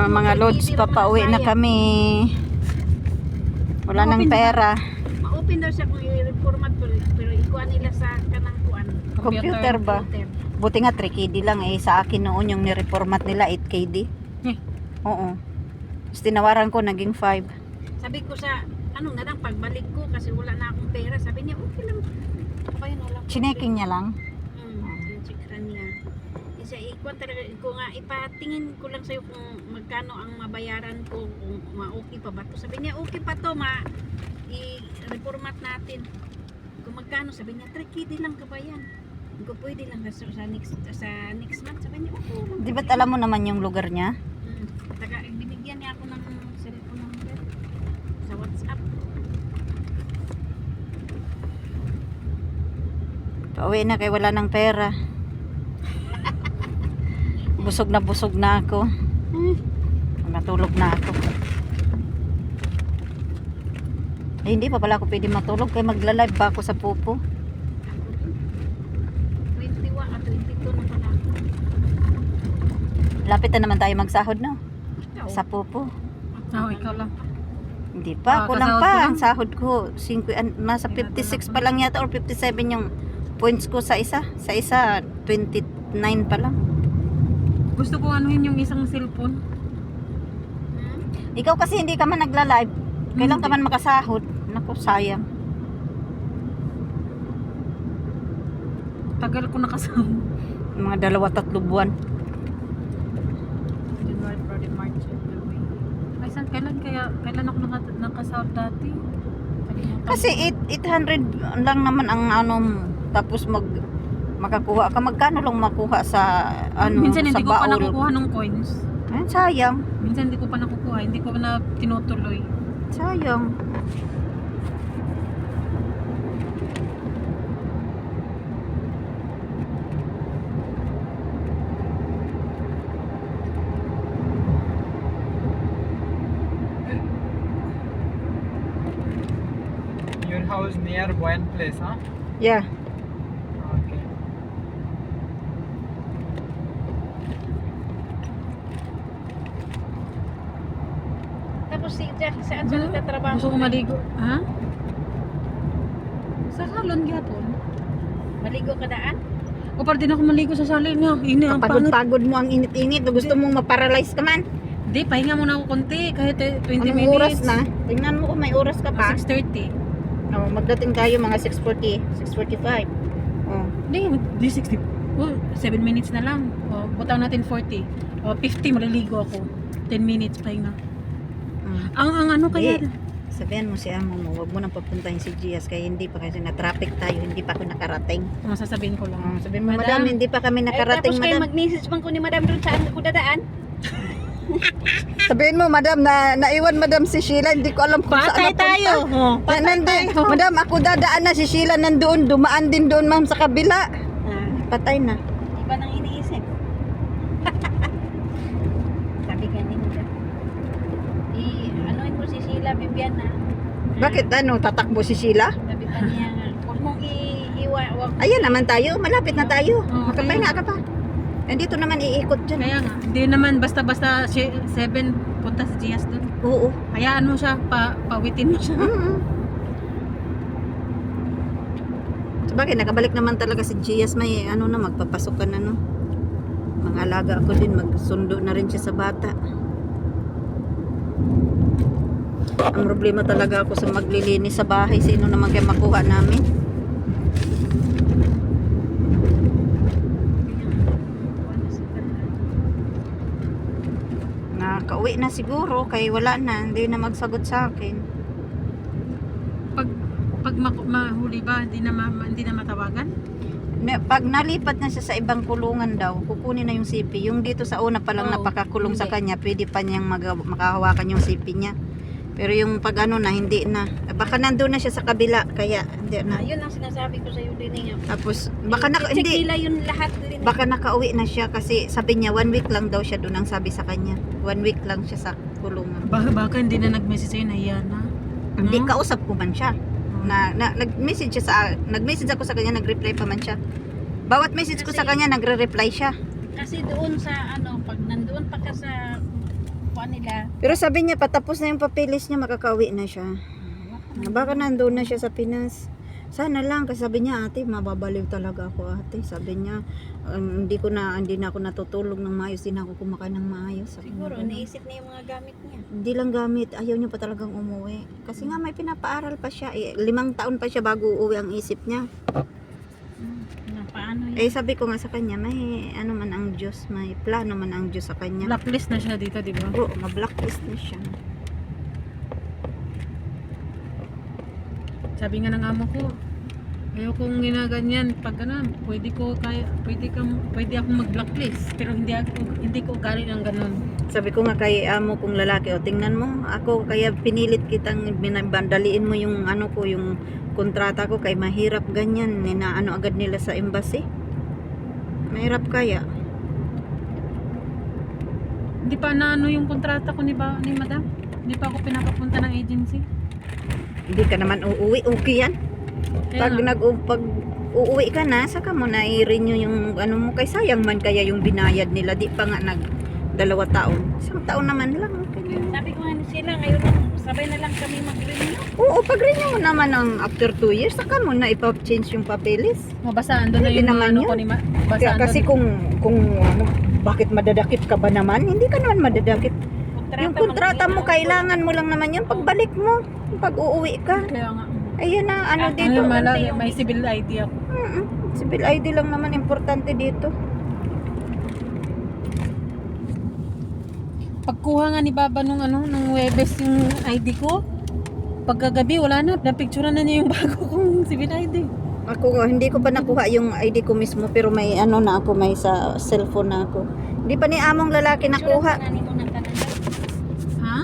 mga lods, papauwi na kami. Wala nang pera. Ma-open daw siya kung i-reformat pero ikuha nila sa kanang kuan. Computer ba? Buti nga 3KD lang eh. Sa akin noon yung nireformat nila 8KD. Oo. Tapos tinawaran ko naging 5. Sabi ko sa ano na lang pagbalik ko kasi wala na akong pera. Sabi niya okay lang. Okay na lang. Chineking niya lang. Checkan niya. Isa ikuan talaga ko nga ipatingin ko lang sa'yo kung magkano ang mabayaran ko kung ma-okay pa ba to. Sabi niya okay pa to i-reformat natin. Kung magkano sabi niya 3KD lang kabayan. Kung pwede lang sa next month sabi niya okay lang. Di ba't alam mo naman yung lugar niya? Taga binigyan niya ako ng cellphone number sa WhatsApp. Pauwi na kay wala ng pera. Busog na ako. Matulog na ako. Eh, hindi pa pala ako pwede matulog kaya magla-live pa ako sa Pupo. 21 at 22 na pala ako. Lapit na naman tayo magsahod, no? Sa Pupo. Ikaw lang. Hindi pa, kulang pa ang sahod ko. Nasa 56 pa lang yata or 57 yung points ko sa isa. Sa isa, 29 pa lang. Gusto ko anuhin yung isang cellphone. Ikaw kasi hindi ka man nagla-live. Kailan ka man makasahod? Naku, sayang. Tagal ko nakasahod. Mga 2-3 buwan. January, February, March, April, May. Kailan ako nakasahod dati? Kasi 800 lang naman ang ano, tapos makakuha ka. Magkano lang makuha sa ano, minsan sa hindi ko pa baul? nakukuha ng coins. Sayang. Minsan hindi ko pa nakukuha, hindi ko na tinutuloy. Sayang. Your house near Boyan Place, huh? Yeah. Okay. Tapos si Jack, saan siya nagtatrabaho? Gusto ko maligo. Ha? Sa salon gyapon. Maligo ka daan? O para din ako maligo sa salon niya. Ini ang pangit. Pagod-pagod mo ang init-init. Gusto mong maparalyze ka man. Di, pahinga muna ako konti. Kahit 20 Anong minutes. oras na? Tingnan mo kung may oras ka pa. 6:30. Magdating tayo mga 6:40, 6:45. Di 60. Oh, 7 minutes na lang. O, butang natin 40. O, 50 maliligo ako. 10 minutes pahinga. Ang ano kaya? Sabihan mo si amo mo, wag mo nang papuntahin si Gias kaya hindi pa kasi na-traffic tayo, hindi pa ako nakarating. Masasabihin ko lang. Sabihin mo, madam, hindi pa kami nakarating, tapos kayo madam. mag-message man ko ni madam doon saan ako dadaan? Sabihin mo, madam, naiwan madam si Sheila, hindi ko alam kung saan Patay napunta. tayo. Oh, patay tayo. Madam, ako dadaan na si Sheila nandoon, dumaan din doon ma'am sa kabila. Patay na. Iba nang iniisip. Sabi ganun siya. Anuin mo si Sheila Bibiana. Bakit ano, tatakbo si Sheila? Sabi pa niya nga, huwag mong iiwan. Ayan naman tayo, malapit na tayo. Oo, Makapahinga ka pa. Dito naman iikot dyan. Kaya nga, hindi naman basta-basta 7 punta sa Gias doon. Oo. Hayaan mo siya, pawitin mo siya. Sabagay, nakabalik naman talaga si Gias. May ano na, magpapasok ka na, no? Mga alaga ako din, magsundo na rin siya sa bata. Ang problema talaga ako sa maglilinis sa bahay. Sino naman kaya makuha namin? Nakauwi na siguro, kaya wala na. Hindi na magsagot sa akin. Pag mahuli ba, hindi na matawagan? Pag nalipat na siya sa ibang kulungan daw, kukunin na yung CP. Yung dito sa una pa lang Oo, napakakulong sa hindi. kanya, pwede pa niyang makahawakan yung CP niya. Pero yung pag ano na, hindi na. Baka nandun na siya sa kabila, kaya hindi na. Yun ang sinasabi ko sa iyo din niya. Tapos, baka Check hindi. nila yun lahat din. Baka nakauwi na siya kasi sabi niya 1 week lang daw siya doon ang sabi sa kanya. 1 week lang siya sa kulungan. Baka hindi na nag-message sa'yo, nahiya na. Hindi, kausap ko man siya. Nag-message siya nag-message ako sa kanya, nag-reply pa man siya. Bawat message ko sa kanya, nagre-reply siya. Kasi doon sa pag nandoon pa ka sa kuan nila. Pero sabi niya, patapos na yung papeles niya, makakauwi na siya. Baka nandun na siya sa Pinas. Sana lang, kasi sabi niya, ate, mababaliw talaga ako, ate. Sabi niya, hindi na ako natutulog ng maayos, hindi na ako kumakain ng maayos. Sabi Siguro, niya, naisip niya yung mga gamit niya. hindi lang gamit, ayaw niya pa talagang umuwi. Kasi nga may pinapaaral pa siya. 5 taon pa siya bago uuwi ang isip niya. Na paano yun? Eh sabi ko nga sa kanya, may ano man ang Diyos, may plano man ang Diyos sa kanya. Blacklist na siya dito, di ba? Oo, ma-blacklist na siya. Sabi nga ng amo ko, ayaw kong ginaganyan pag ano, pwede akong mag-blacklist, pero hindi ko ugali ng ganun. Sabi ko nga kay amo kong lalaki, o tingnan mo, ako kaya pinilit kitang binabandaliin mo yung ano ko, yung kontrata ko, kay mahirap ganyan, ninaano agad nila sa embassy. Mahirap kaya. Hindi pa na ano yung kontrata ko ni madam. Hindi pa ako pinapapunta ng agency. Hindi ka naman uuwi, okay yan. Kaya nga, Pag uuwi ka na, saka mo na i-renew yung ano mo, kay sayang man kaya yung binayad nila, di pa nga 2 taon. 1 taon naman lang, okay na. Sabi ko nga sila, ngayon sabay na lang kami mag-renew. Oo, pag-renew mo naman ng after 2 years, saka mo na ipa-change yung papeles. mabasaan doon na Pwede yung naman ano yun. ko ni Kaya, basaan kasi doon. kung ano, bakit madadakip ka ba naman? Hindi ka naman madadakip. Yung kontrata mo, kailangan mo lang naman yan pagbalik mo, pag uuwi ka. Kaya nga. Ayun na, ano dito. Ngayon may civil ID ako. Civil ID lang naman, importante dito. Pagkuha nga ni Baba nung Webes yung ID ko, pagkagabi wala na, napicturean na niya yung bago kong civil ID. Ako, hindi ko pa nakuha yung ID ko mismo, pero may ano na ako, may sa cellphone na ako. Hindi pa ni among lalaki nakuha. Ha?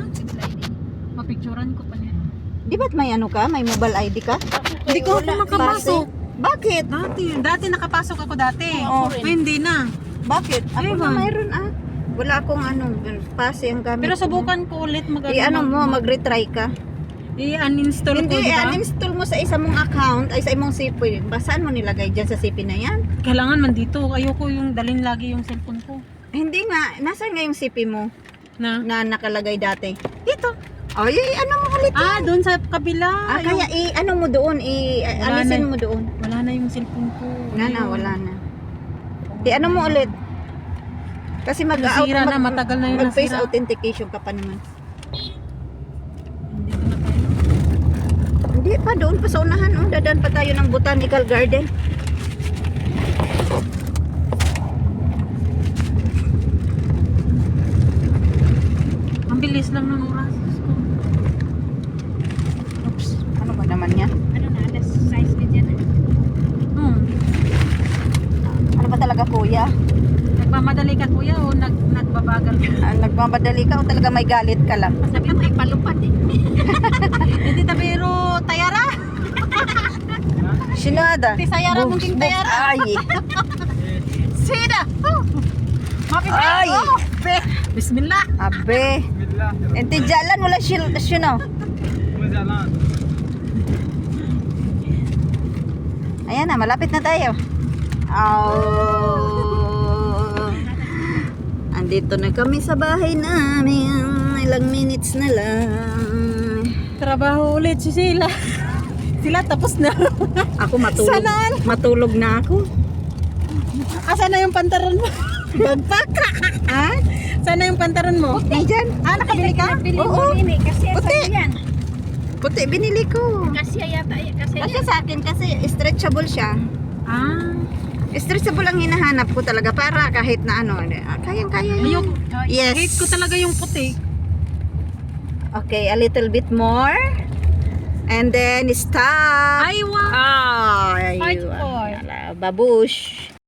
Mapicturean ko pa niya. Di ba't may ano ka? May mobile ID ka? Hindi ko ako makapasok. Bakit? Dati nakapasok ako dati. Oo. Ngayon hindi na. Bakit? Ako Ewan. na mayroon Wala akong pase ang gamit. Pero ko. subukan ko ulit mag-retry ka. I-uninstall ko, Hindi, di ba? uninstall mo sa isa mong account, ay sa imong CP. Saan mo nilagay dyan sa CP na yan? Kailangan man dito. Ayoko yung dalhin lagi yung cellphone ko. Hindi nga, nasaan nga yung CP mo Na? na nakalagay dati? Dito. Ay, ano mo ulit? Doon sa kabila. Kaya ano mo doon, Wala alisin na. mo doon. Wala na yung cellphone ko. Wala na. Di ano mo ulit? Kasi Nasira na, matagal na yung mag-face nasira. authentication ka pa naman. Hindi ko na tayo. Hindi pa, doon pa sa unahan. Dadaan pa tayo ng Botanical Garden. Ang bilis lang ng oras. Diyos ko. Oops, ano ba naman yan? Ano na, alas 6 na dyan. Ano ba talaga kuya? Nagmamadali ka kuya o nagbabagal ka? Nagmamadali ka o talaga may galit ka lang? Sabi mo, ipalupad eh. Hindi tabiro tayara. Sinada. Ti sayara mong ting tayara. Ay. Sida. Ay. Bismillah. Abe. Bismillah. Enti jalan wala sino. Jalan. Ayan na, malapit na tayo. Andito na kami sa bahay namin. Ilang minutes na lang. Trabaho ulit si Sheila. Sila tapos na. Ako matulog. Sana. Matulog na ako. Asa na yung pantaron mo? Bagpaka. Ha? Sana yung pantaron mo? Nandyan. Nakabili ka? Pili Oo. mo rin eh, kasi Puti. sa'yo yan. Puti, binili ko. Kasi yata, kasi Kasi sa akin, kasi stretchable siya. Stretchable ang hinahanap ko talaga para kahit na ano, kayang-kaya yun. Ayun. Yes. Hate ko talaga yung puti. Okay, a little bit more. And then stop. Ay, wow. Ay, Hardcore. babush.